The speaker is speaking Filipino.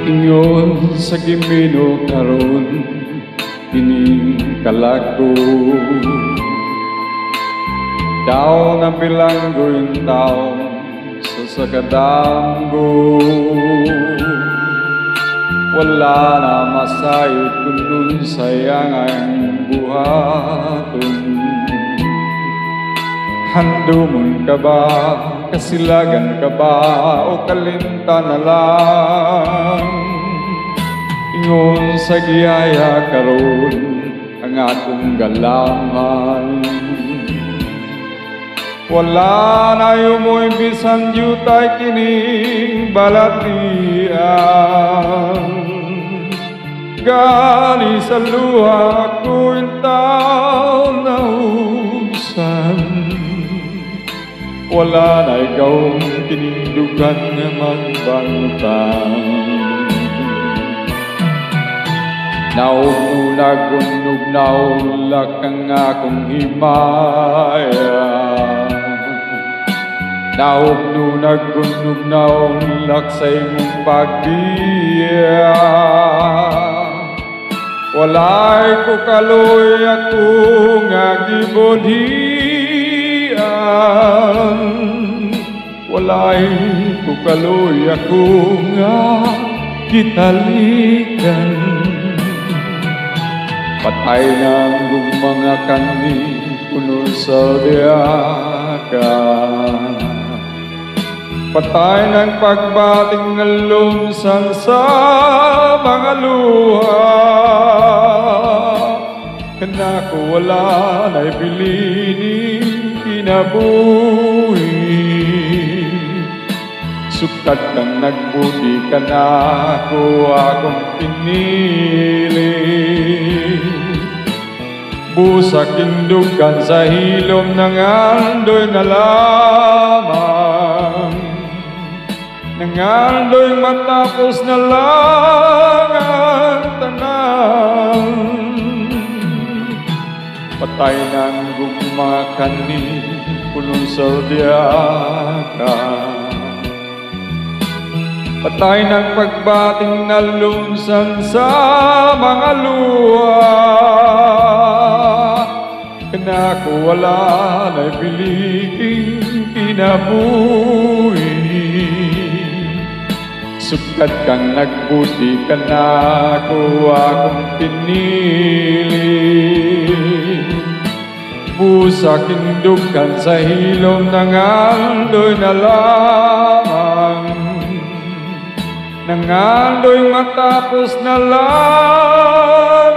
Ingon sa gimino karon ining kalako daw na bilanggoy taon sa sakadanggo wala na masayod kundi sayang ang buhaton. Handumon ka ba, kasilagan ka ba, o kalinta na lang? Ingon sa giyaya karon ang akong galangan. Wala na yumoy bisan yutay kining balatian. Gali sa luha ko intaw na usan. Wala na ikaw kinindugan nga magbangutang. Naununag unog naulak ang akong himaya. Naununag unog naulak sa imong pagbiya. Walay ko kaloy ako nga gibodian. Walay ko kaloy ako nga kitalikan. Patay ng mga kani puno sa biyaka. Patay ng pagbating ng lumsan sa mga luha. Kana ko wala na'y bilining kinabuhi. Sukat kang nagbudi ka na ko akong pinili. Busak indugan sa hilom ng andoy na lamang. Nang andoy matapos na lang ang tanan. Patay ng gumakan ni punong saudiyaka. Patay ng pagbating na lumsan sa mga luha. Kana ko wala na'y biliging kinabuhi. Sukat kang nagbuti ka na ko akong pinili. Busak indugan sa hilom ng andoy na lamang. Nang andoy matapos na lang